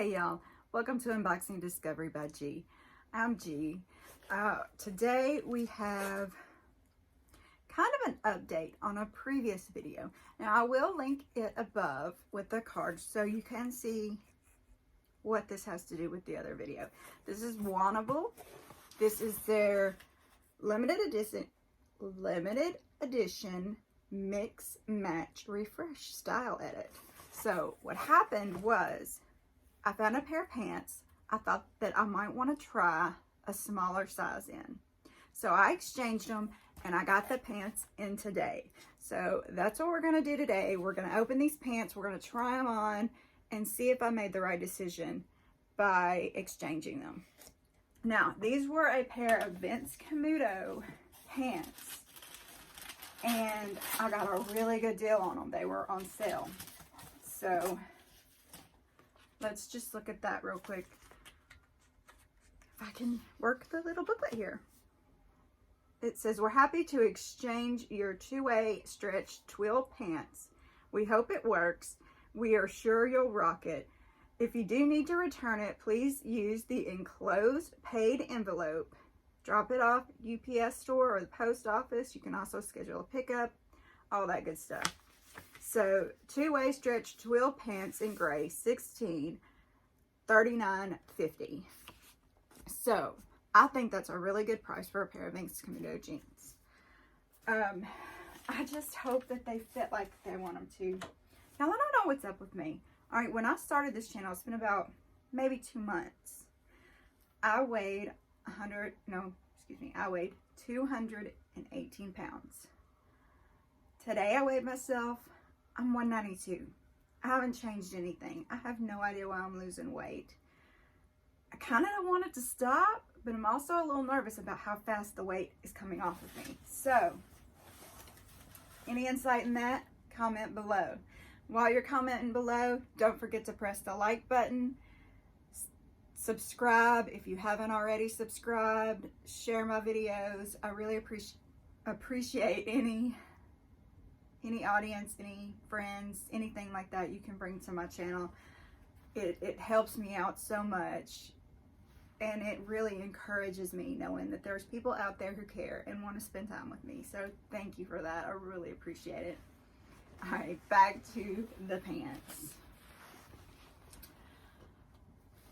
Hey y'all, welcome to Unboxing Discovery by G. I'm G. Today we have kind of an update on a previous video. Now I will link it above with the cards so you can see what this has to do with the other video. This is Wantable. This is their limited edition mix match refresh style edit. So what happened was I found a pair of pants I thought that I might want to try a smaller size in. So I exchanged them and I got the pants in today. So that's what we're going to do today. We're going to open these pants, we're going to try them on and see if I made the right decision by exchanging them. Now, these were a pair of Vince Camuto pants and I got a really good deal on them. They were on sale. So let's just look at that real quick. If I can work the little booklet here. It says, we're happy to exchange your two-way stretch twill pants. We hope it works. We are sure you'll rock it. If you do need to return it, please use the enclosed paid envelope. Drop it off UPS store or the post office. You can also schedule a pickup, all that good stuff. So, two-way stretch twill pants in gray, 16, $39.50. So, I think that's a really good price for a pair of Vince Camuto jeans. I just hope that they fit like they want them to. Now, I don't know what's up with me. All right, when I started this channel, it's been about maybe 2 months. I weighed 218 pounds. Today, I weighed myself. I'm 192. I haven't changed anything. I have no idea why I'm losing weight. I kind of don't want it to stop, but I'm also a little nervous about how fast the weight is coming off of me. So, any insight in that? Comment below. While you're commenting below, don't forget to press the like button. Subscribe if you haven't already subscribed. Share my videos. I really appreciate any audience, any friends, anything like that you can bring to my channel. It helps me out so much, and it really encourages me knowing that there's people out there who care and want to spend time with me. So thank you for that. I really appreciate it. All right, back to the pants.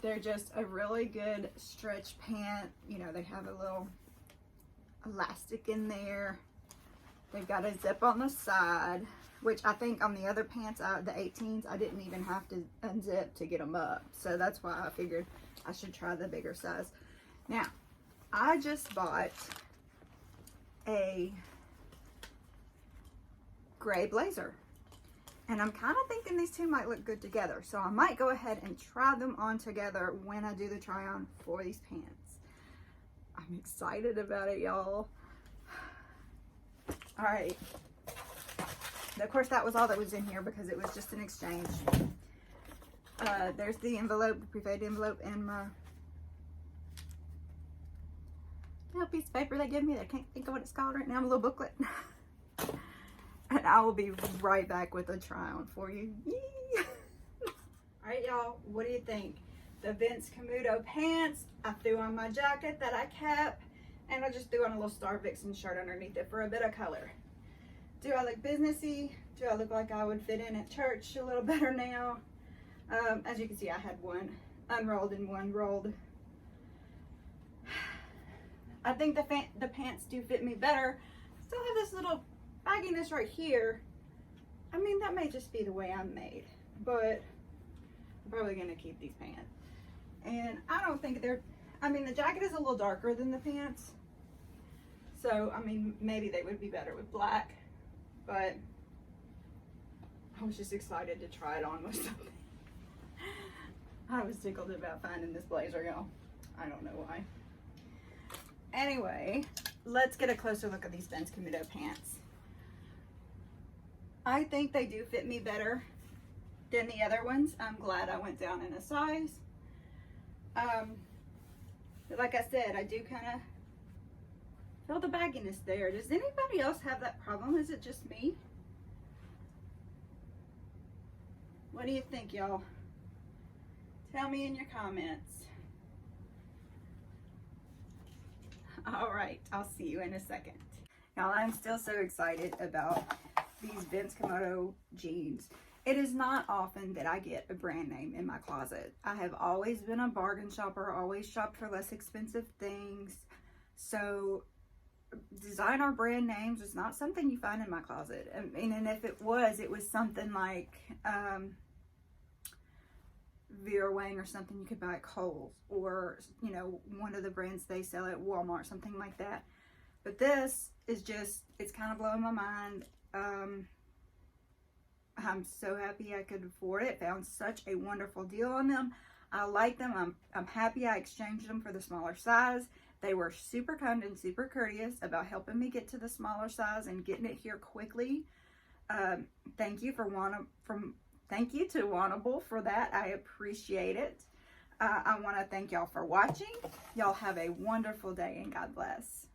They're just a really good stretch pant. You know, they have a little elastic in there. They've got a zip on the side, which I think on the other pants, the 18s, I didn't even have to unzip to get them up. So that's why I figured I should try the bigger size. Now, I just bought a gray blazer. And I'm kind of thinking these two might look good together. So I might go ahead and try them on together when I do the try on for these pants. I'm excited about it, y'all. All right. Of course, that was all that was in here because it was just an exchange. There's the envelope, the prepaid envelope, and my little piece of paper they gave me. I can't think of what it's called right now. A little booklet. And I will be right back with a try on for you. Yee! All right, y'all. What do you think? The Vince Camuto pants. I threw on my jacket that I kept. And I just threw on a little Star Vixen shirt underneath it for a bit of color. Do I look businessy? Do I look like I would fit in at church a little better now? As you can see, I had one unrolled and one rolled. I think the pants do fit me better. Still have this little bagginess right here. I mean, that may just be the way I'm made, but I'm probably gonna keep these pants. And I don't think the jacket is a little darker than the pants. So, I mean, maybe they would be better with black, but I was just excited to try it on with something. I was tickled about finding this blazer, y'all. I don't know why. Anyway, let's get a closer look at these Vince Camuto pants. I think they do fit me better than the other ones. I'm glad I went down in a size. Like I said, I do kind of feel the bagginess there. Does anybody else have that problem? Is it just me? What do you think, y'all? Tell me in your comments. All right, I'll see you in a second. Now, I'm still so excited about these Vince Camuto jeans. It is not often that I get a brand name in my closet. I have always been a bargain shopper, always shopped for less expensive things. So designer brand names is not something you find in my closet. I mean, and if it was something like Vera Wang or something you could buy at Kohl's, or, you know, one of the brands they sell at Walmart, something like that. But this is just, it's kind of blowing my mind. I'm so happy I could afford it. Found such a wonderful deal on them. I like them. I'm happy I exchanged them for the smaller size. They were super kind and super courteous about helping me get to the smaller size and getting it here quickly. Thank you Thank you to Wantable for that. I appreciate it. I want to thank y'all for watching. Y'all have a wonderful day and God bless.